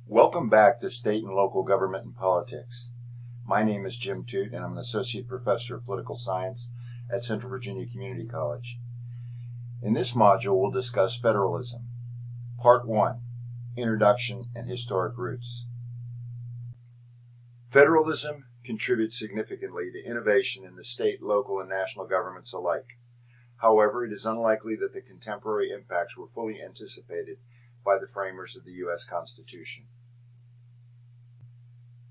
Welcome back to State and Local Government and Politics. My name is Jim Toot, and I'm an Associate Professor of Political Science at Central Virginia Community College. In this module, we'll discuss federalism. Part 1, Introduction and Historic Roots. Federalism contributes significantly to innovation in the state, local, and national governments alike. However, it is unlikely that the contemporary impacts were fully anticipated by the framers of the U.S. Constitution.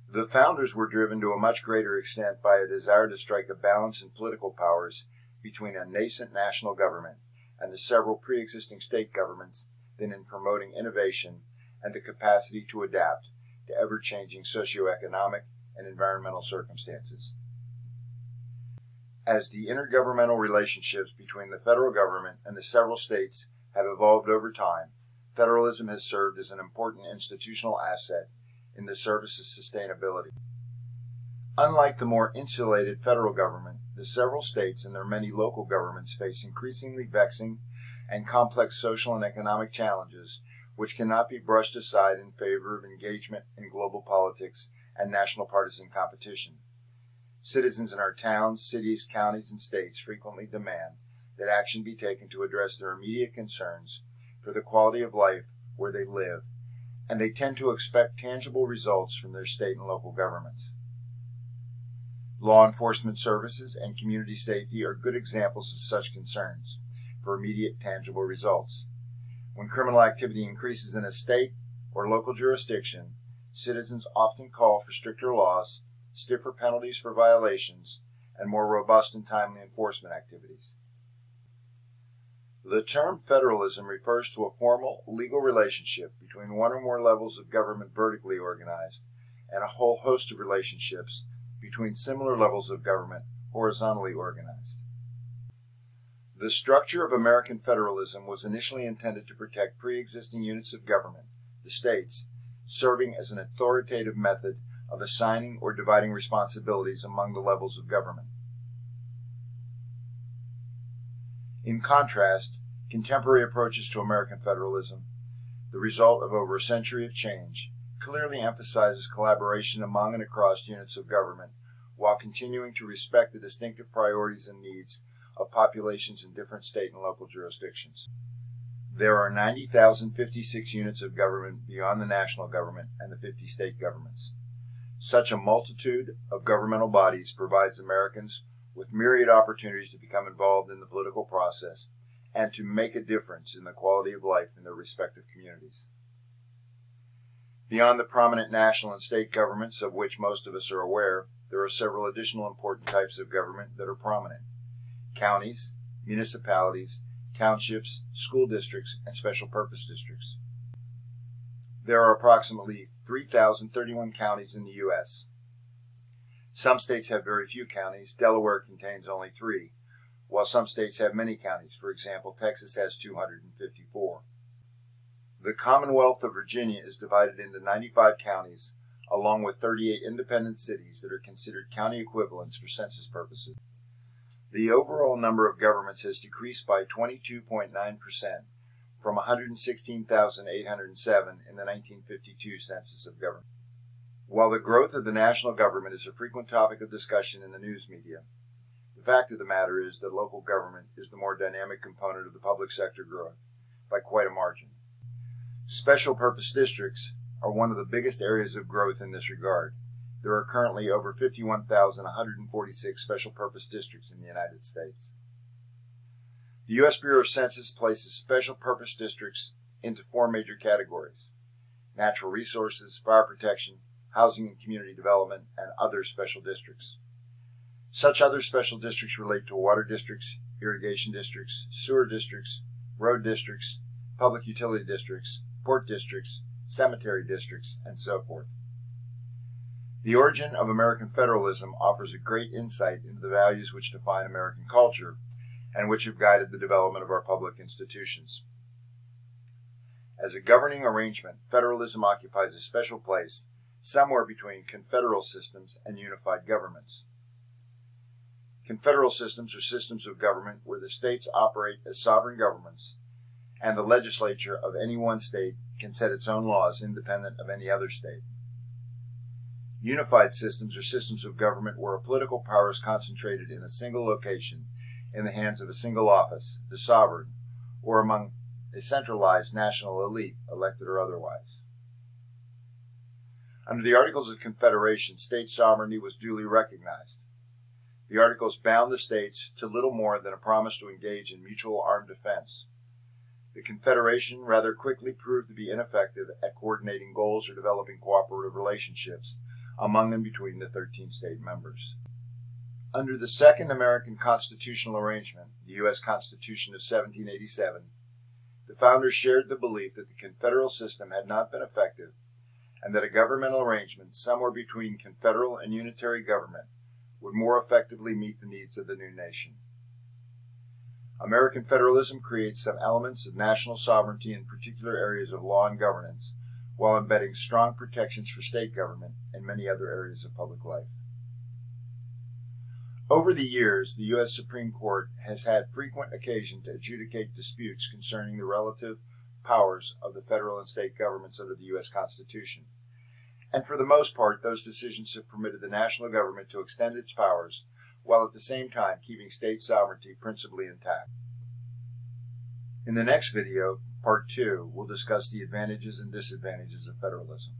The founders were driven to a much greater extent by a desire to strike a balance in political powers between a nascent national government and the several pre-existing state governments than in promoting innovation and the capacity to adapt to ever-changing socioeconomic and environmental circumstances. As the intergovernmental relationships between the federal government and the several states have evolved over time, federalism has served as an important institutional asset in the service of sustainability. Unlike the more insulated federal government, the several states and their many local governments face increasingly vexing and complex social and economic challenges which cannot be brushed aside in favor of engagement in global politics and national partisan competition. Citizens in our towns, cities, counties, and states frequently demand that action be taken to address their immediate concerns for the quality of life where they live, and they tend to expect tangible results from their state and local governments. Law enforcement services and community safety are good examples of such concerns for immediate tangible results. When criminal activity increases in a state or local jurisdiction, citizens often call for stricter laws, stiffer penalties for violations, and more robust and timely enforcement activities. The term federalism refers to a formal, legal relationship between one or more levels of government vertically organized and a whole host of relationships between similar levels of government horizontally organized. The structure of American federalism was initially intended to protect pre-existing units of government, the states, serving as an authoritative method of assigning or dividing responsibilities among the levels of government. In contrast, contemporary approaches to American federalism, the result of over a century of change, clearly emphasizes collaboration among and across units of government while continuing to respect the distinctive priorities and needs of populations in different state and local jurisdictions. There are 90,056 units of government beyond the national government and the 50 state governments. Such a multitude of governmental bodies provides Americans with myriad opportunities to become involved in the political process and to make a difference in the quality of life in their respective communities. Beyond the prominent national and state governments, of which most of us are aware, there are several additional important types of government that are prominent: counties, municipalities, townships, school districts, and special purpose districts. There are approximately 3,031 counties in the U.S. Some states have very few counties. Delaware contains only 3, while some states have many counties. For example, Texas has 254. The Commonwealth of Virginia is divided into 95 counties, along with 38 independent cities that are considered county equivalents for census purposes. The overall number of governments has decreased by 22.9%, from 116,807 in the 1952 Census of Government. While the growth of the national government is a frequent topic of discussion in the news media, the fact of the matter is that local government is the more dynamic component of the public sector growth by quite a margin. Special purpose districts are one of the biggest areas of growth in this regard. There are currently over 51,146 special purpose districts in the United States. The U.S. Bureau of Census places special purpose districts into 4 major categories: natural resources, fire protection, housing and community development, and other special districts. Such other special districts relate to water districts, irrigation districts, sewer districts, road districts, public utility districts, port districts, cemetery districts, and so forth. The origin of American federalism offers a great insight into the values which define American culture and which have guided the development of our public institutions. As a governing arrangement, federalism occupies a special place somewhere between confederal systems and unified governments. Confederal systems are systems of government where the states operate as sovereign governments and the legislature of any one state can set its own laws independent of any other state. Unified systems are systems of government where political power is concentrated in a single location in the hands of a single office, the sovereign, or among a centralized national elite, elected or otherwise. Under the Articles of Confederation, state sovereignty was duly recognized. The Articles bound the states to little more than a promise to engage in mutual armed defense. The Confederation rather quickly proved to be ineffective at coordinating goals or developing cooperative relationships among and between the 13 state members. Under the Second American Constitutional Arrangement, the U.S. Constitution of 1787, the founders shared the belief that the confederal system had not been effective and that a governmental arrangement somewhere between confederal and unitary government would more effectively meet the needs of the new nation. American federalism creates some elements of national sovereignty in particular areas of law and governance, while embedding strong protections for state government and many other areas of public life. Over the years, the U.S. Supreme Court has had frequent occasion to adjudicate disputes concerning the relative powers of the federal and state governments under the U.S. Constitution. And for the most part, those decisions have permitted the national government to extend its powers, while at the same time keeping state sovereignty principally intact. In the next video, Part 2, we'll discuss the advantages and disadvantages of federalism.